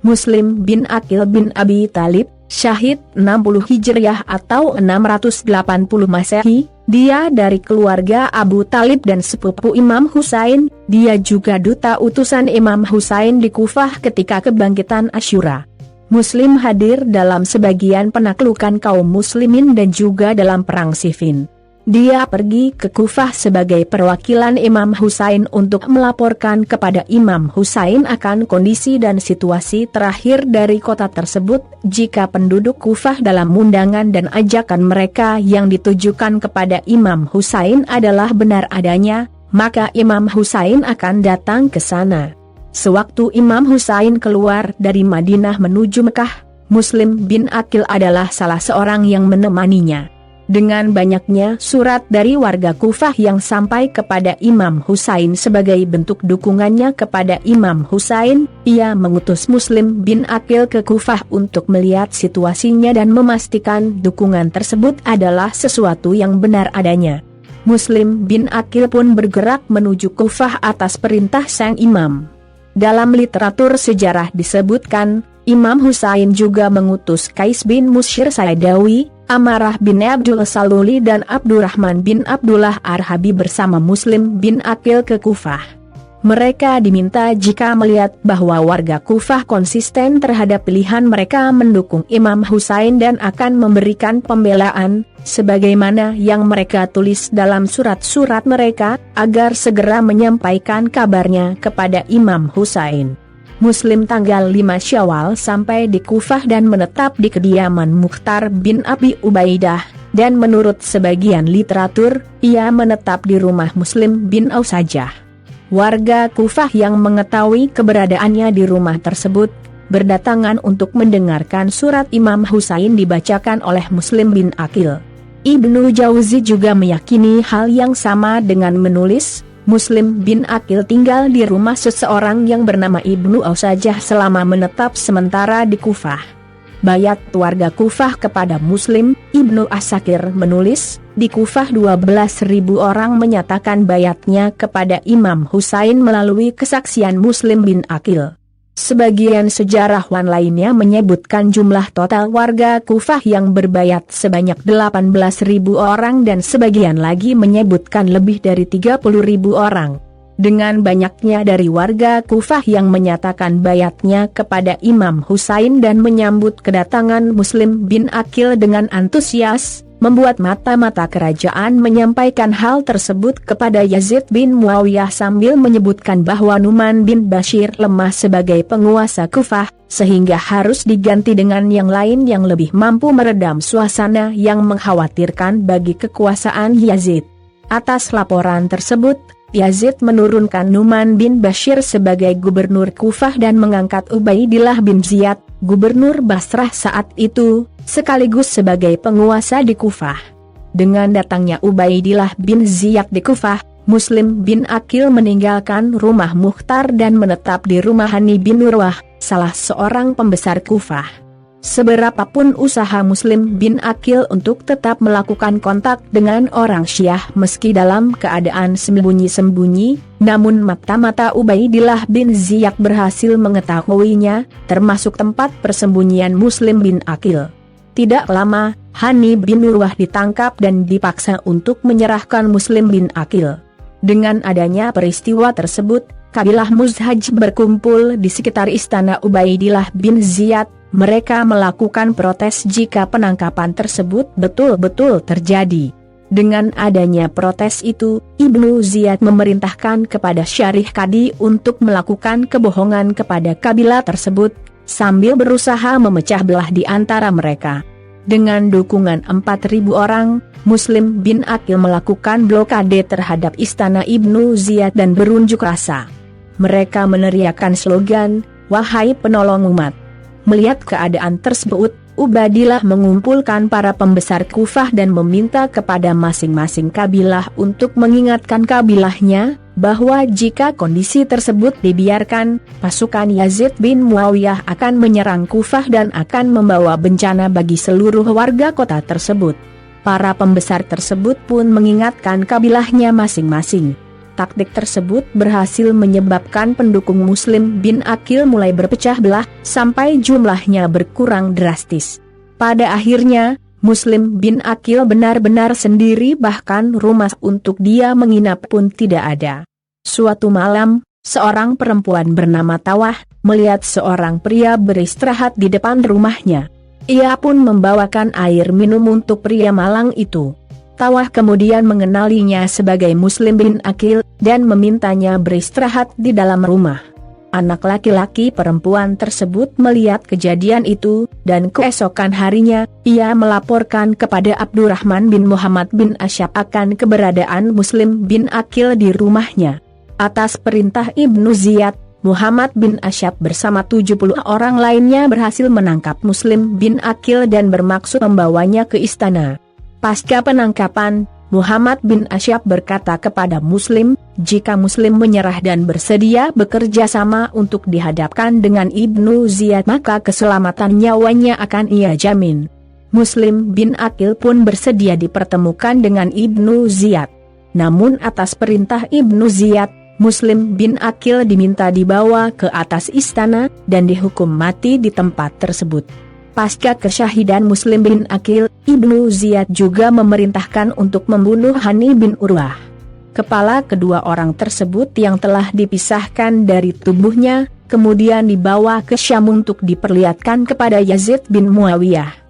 Muslim bin Aqil bin Abi Thalib, syahid 60 Hijriah atau 680 Masehi. Dia dari keluarga Abu Thalib dan sepupu Imam Husain. Dia juga duta utusan Imam Husain di Kufah ketika kebangkitan Asyura. Muslim hadir dalam sebagian penaklukan kaum muslimin dan juga dalam perang Siffin. Dia pergi ke Kufah sebagai perwakilan Imam Husain untuk melaporkan kepada Imam Husain akan kondisi dan situasi terakhir dari kota tersebut. Jika penduduk Kufah dalam undangan dan ajakan mereka yang ditujukan kepada Imam Husain adalah benar adanya, maka Imam Husain akan datang ke sana. Sewaktu Imam Husain keluar dari Madinah menuju Mekah, Muslim bin Aqil adalah salah seorang yang menemaninya. Dengan banyaknya surat dari warga Kufah yang sampai kepada Imam Husain sebagai bentuk dukungannya kepada Imam Husain, ia mengutus Muslim bin Aqil ke Kufah untuk melihat situasinya dan memastikan dukungan tersebut adalah sesuatu yang benar adanya. Muslim bin Aqil pun bergerak menuju Kufah atas perintah sang imam. Dalam literatur sejarah disebutkan, Imam Husain juga mengutus Qais bin Musyir Saidawi, Amarah bin Abdul Saluli dan Abdurrahman bin Abdullah Arhabi bersama Muslim bin Aqil ke Kufah. Mereka diminta jika melihat bahwa warga Kufah konsisten terhadap pilihan mereka mendukung Imam Husain dan akan memberikan pembelaan, sebagaimana yang mereka tulis dalam surat-surat mereka, agar segera menyampaikan kabarnya kepada Imam Husain. Muslim tanggal 5 Syawal sampai di Kufah dan menetap di kediaman Mukhtar bin Abi Ubaidah, dan menurut sebagian literatur, ia menetap di rumah Muslim bin Aus saja. Warga Kufah yang mengetahui keberadaannya di rumah tersebut, berdatangan untuk mendengarkan surat Imam Husain dibacakan oleh Muslim bin Aqil. Ibnu Jauzi juga meyakini hal yang sama dengan menulis, Muslim bin Aqil tinggal di rumah seseorang yang bernama Ibnu Aus saja selama menetap sementara di Kufah. Bayat warga Kufah kepada Muslim, Ibnu Asakir menulis, di Kufah 12.000 orang menyatakan bayatnya kepada Imam Husain melalui kesaksian Muslim bin Aqil. Sebagian sejarawan lainnya menyebutkan jumlah total warga Kufah yang berbayat sebanyak 18.000 orang dan sebagian lagi menyebutkan lebih dari 30.000 orang. Dengan banyaknya dari warga Kufah yang menyatakan bayatnya kepada Imam Husain dan menyambut kedatangan Muslim bin Aqil dengan antusias, membuat mata-mata kerajaan menyampaikan hal tersebut kepada Yazid bin Muawiyah sambil menyebutkan bahwa Nu'man bin Bashir lemah sebagai penguasa Kufah, sehingga harus diganti dengan yang lain yang lebih mampu meredam suasana yang mengkhawatirkan bagi kekuasaan Yazid. Atas laporan tersebut, Yazid menurunkan Nu'man bin Bashir sebagai gubernur Kufah dan mengangkat Ubaidillah bin Ziyad, gubernur Basrah saat itu, sekaligus sebagai penguasa di Kufah. Dengan datangnya Ubaidillah bin Ziyad di Kufah, Muslim bin Aqil meninggalkan rumah Mukhtar dan menetap di rumah Hani bin Urwah, salah seorang pembesar Kufah. Seberapapun usaha Muslim bin Aqil untuk tetap melakukan kontak dengan orang Syiah meski dalam keadaan sembunyi-sembunyi, namun mata-mata Ubaidillah bin Ziyad berhasil mengetahuinya, termasuk tempat persembunyian Muslim bin Aqil. Tidak lama, Hani bin Urwah ditangkap dan dipaksa untuk menyerahkan Muslim bin Aqil. Dengan adanya peristiwa tersebut, kabilah Muzhaj berkumpul di sekitar istana Ubaidillah bin Ziyad. Mereka melakukan protes jika penangkapan tersebut betul-betul terjadi. Dengan adanya protes itu, Ibnu Ziyad memerintahkan kepada Syarih Qadi untuk melakukan kebohongan kepada kabilah tersebut, sambil berusaha memecah belah di antara mereka. Dengan dukungan 4.000 orang, Muslim bin Aqil melakukan blokade terhadap istana Ibnu Ziyad dan berunjuk rasa. Mereka meneriakkan slogan, "Wahai penolong umat." Melihat keadaan tersebut, Ubaidillah mengumpulkan para pembesar Kufah dan meminta kepada masing-masing kabilah untuk mengingatkan kabilahnya, bahwa jika kondisi tersebut dibiarkan, pasukan Yazid bin Muawiyah akan menyerang Kufah dan akan membawa bencana bagi seluruh warga kota tersebut. Para pembesar tersebut pun mengingatkan kabilahnya masing-masing. Taktik tersebut berhasil menyebabkan pendukung Muslim bin Aqil mulai berpecah belah, sampai jumlahnya berkurang drastis. Pada akhirnya, Muslim bin Aqil benar-benar sendiri, bahkan rumah untuk dia menginap pun tidak ada. Suatu malam, seorang perempuan bernama Tawah melihat seorang pria beristirahat di depan rumahnya. Ia pun membawakan air minum untuk pria malang itu. Tawah kemudian mengenalinya sebagai Muslim bin Aqil dan memintanya beristirahat di dalam rumah. Anak laki-laki perempuan tersebut melihat kejadian itu, dan keesokan harinya, ia melaporkan kepada Abdurrahman bin Muhammad bin Asyab akan keberadaan Muslim bin Aqil di rumahnya. Atas perintah Ibnu Ziyad, Muhammad bin Asyab bersama 70 orang lainnya berhasil menangkap Muslim bin Aqil dan bermaksud membawanya ke istana. Pasca penangkapan, Muhammad bin Asyab berkata kepada Muslim, jika Muslim menyerah dan bersedia bekerja sama untuk dihadapkan dengan Ibnu Ziyad, maka keselamatan nyawanya akan ia jamin. Muslim bin Aqil pun bersedia dipertemukan dengan Ibnu Ziyad. Namun atas perintah Ibnu Ziyad, Muslim bin Aqil diminta dibawa ke atas istana dan dihukum mati di tempat tersebut. Pasca kesyahidan Muslim bin Aqil, Ibnu Ziyad juga memerintahkan untuk membunuh Hani bin Urwah. Kepala kedua orang tersebut yang telah dipisahkan dari tubuhnya, kemudian dibawa ke Syam untuk diperlihatkan kepada Yazid bin Muawiyah.